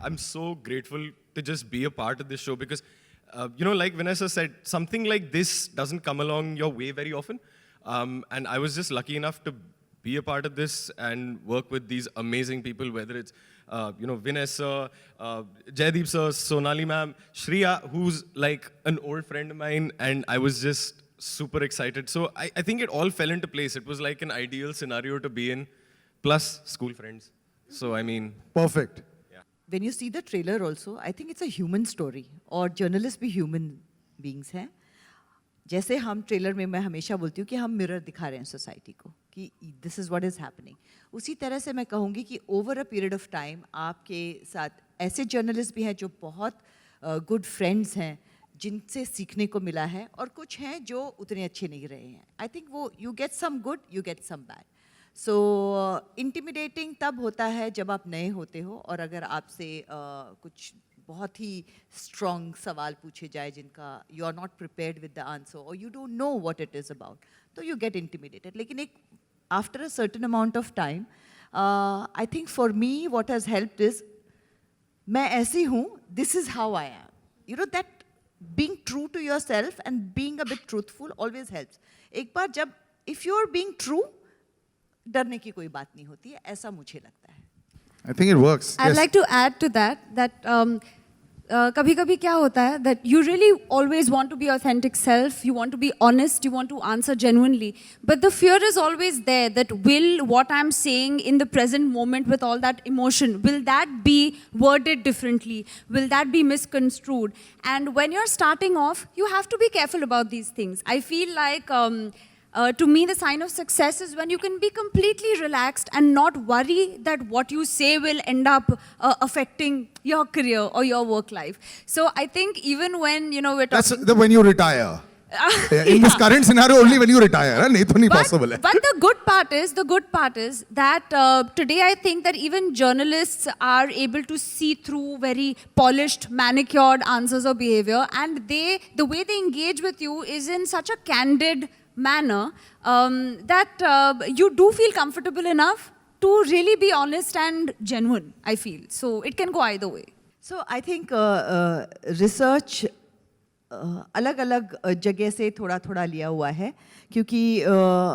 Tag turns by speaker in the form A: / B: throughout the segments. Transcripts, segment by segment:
A: I'm so grateful to just be a part of this show because, like Vanessa said, something like this doesn't come along your way very often. And I was just lucky enough to be a part of this and work with these amazing people, whether it's, Vanessa, Jaideep sir, Sonali ma'am, Shriya, who's like an old friend of mine, and I was just super excited. So I think it all fell into place. It was like an ideal scenario to be in, plus school friends. So, I mean...
B: Perfect.
C: When you see the trailer also, I think it's a human story. और journalists भी human beings हैं. जैसे हम trailer में मैं हमेशा बोलती हूँ कि हम मिरर दिखा रहे हैं सोसाइटी को कि this is what is happening. उसी तरह से मैं कहूँगी कि over a period of time आपके साथ ऐसे जर्नलिस्ट भी हैं जो बहुत good friends हैं जिनसे सीखने को मिला है और कुछ हैं जो उतने अच्छे नहीं रहे हैं. I think वो you get some good, you get some bad. So intimidating तब होता है जब आप नए होते हो और अगर आपसे कुछ बहुत ही strong सवाल पूछे जाए जिनका you are not prepared with the answer or you don't know what it is about, तो you get intimidated. लेकिन एक after a certain amount of time, I think for me what has helped is मैं ऐसी हूँ, this is how I am. You know that being true to yourself and being a bit truthful always helps. एक बार जब if you are being true, डरने की कोई बात नहीं होती है, ऐसा मुझे लगता है.
B: I think it works.
D: I'd like to add to that कभी-कभी क्या होता है that you really always want to be authentic self, you want to be honest, you want to answer genuinely, but the fear is always there that will what I'm saying in the present moment with all that emotion, will that be worded differently? Will that be misconstrued? And when you're starting off, you have to be careful about these things. I feel like to me, the sign of success is when you can be completely relaxed and not worry that what you say will end up affecting your career or your work life. So I think even when, we're talking...
B: That's when you retire. In this current scenario, only when you retire. Nahi to nahi possible.
D: But the good part is that today I think that even journalists are able to see through very polished, manicured answers or behavior, and the way they engage with you is in such a candid manner that you do feel comfortable enough to really be honest and genuine, I feel. So it can go either way.
C: So I think research अलग-अलग जगह से थोड़ा-थोड़ा लिया हुआ है क्योंकि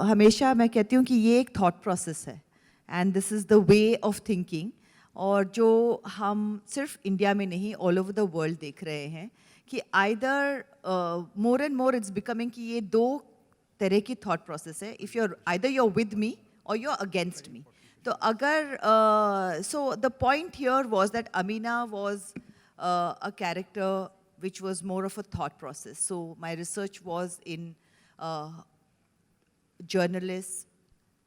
C: हमेशा मैं कहती हूँ कि ये एक thought process है and this is the way of thinking और जो हम सिर्फ इंडिया में नहीं all over the world देख रहे हैं कि either more and more it's becoming कि ये दो तरह की thought process है. If either you're with me or you're against me. तो अगर so the point here was that Amina was a character which was more of a thought process. So my research was in journalists,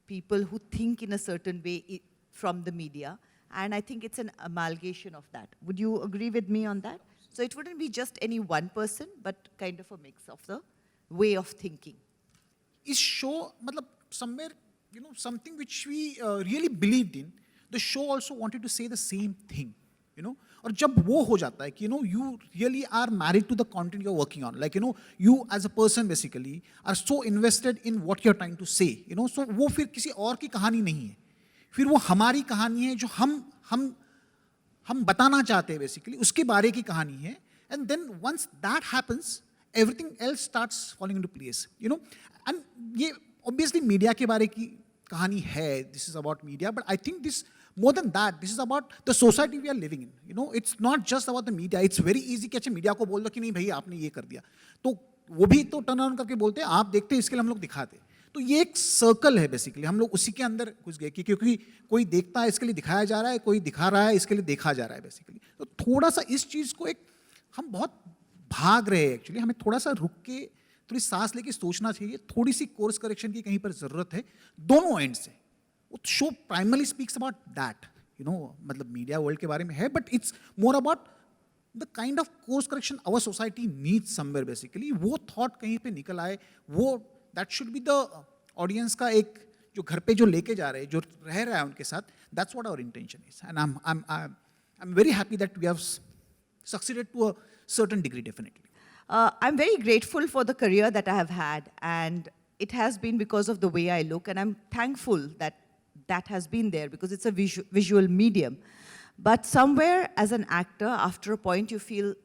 C: people who think in a certain way from the media, and I think it's an amalgamation of that. Would you agree with me on that? So it wouldn't be just any one person, but kind of a mix of the way of thinking.
E: Is show, somewhere, something which we really believed in, the show also wanted to say the same thing, और जब वो हो जाता है कि you really are married to the content you're working on, like you as a person basically are so invested in what you're trying to say, so वो फिर किसी और की कहानी नहीं है, फिर वो हमारी कहानी है जो हम बताना चाहते हैं basically, उसके बारे की कहानी है, and then once that happens, everything else starts falling into place, and ये obviously media के बारे की कहानी है, this is about media, but I think this more than that, this is about the society we are living in. It's not just about the media. It's very easy कि अच्छा media को बोल दो कि नहीं भाई आपने ये कर दिया, तो वो भी तो टर्न ऑन करके बोलते हैं आप देखते हैं इसके लिए हम लोग दिखाते. तो ये एक सर्कल है बेसिकली, हम लोग उसी के अंदर घुस गए क्योंकि कोई देखता है इसके लिए दिखाया जा रहा है, कोई दिखा रहा है इसके लिए देखा जा रहा है बेसिकली. तो थोड़ा सा इस चीज़ को हम बहुत भाग रहे हैं एक्चुअली, हमें थोड़ा सा रुक के थोड़ी सांस लेके सोचना चाहिए, थोड़ी सी कोर्स करेक्शन की कहीं पर ज़रूरत है दोनों एंड से. Show primarily speaks about that, मतलब मीडिया वर्ल्ड के बारे में है, but it's more about the kind of course correction our society needs somewhere basically. वो thought कहीं पे निकल आए, वो that should be the audience का एक जो घर पे जो लेके जा रहे हैं, जो रह रहा है उनके साथ, that's what our intention is. And I'm very happy that we have succeeded to a certain degree, definitely.
C: I'm very grateful for the career that I have had, and it has been because of the way I look, and I'm thankful that that has been there because it's a visual medium. But somewhere as an actor, after a point you feel,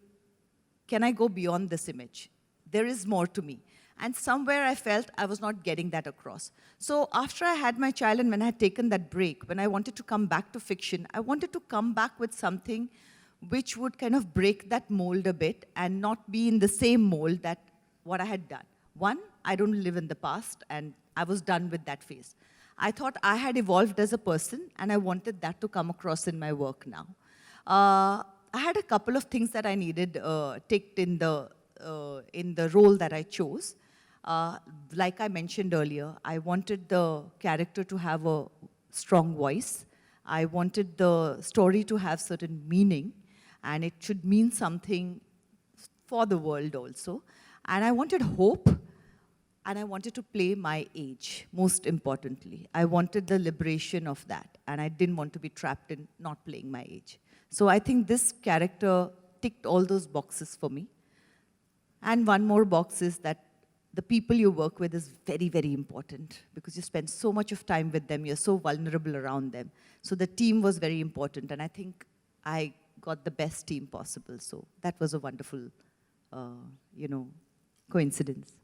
C: can I go beyond this image? There is more to me. And somewhere I felt I was not getting that across. So after I had my child and when I had taken that break, when I wanted to come back to fiction, I wanted to come back with something which would kind of break that mold a bit and not be in the same mold that what I had done. One, I don't live in the past, and I was done with that phase. I thought I had evolved as a person, and I wanted that to come across in my work now. I had a couple of things that I needed ticked in the role that I chose. Like I mentioned earlier, I wanted the character to have a strong voice. I wanted the story to have certain meaning, and it should mean something for the world also. And I wanted hope, and I wanted to play my age, most importantly. I wanted the liberation of that, and I didn't want to be trapped in not playing my age. So I think this character ticked all those boxes for me. And one more box is that the people you work with is very, very important because you spend so much of time with them, you're so vulnerable around them. So the team was very important, and I think I got the best team possible. So that was a wonderful, coincidence.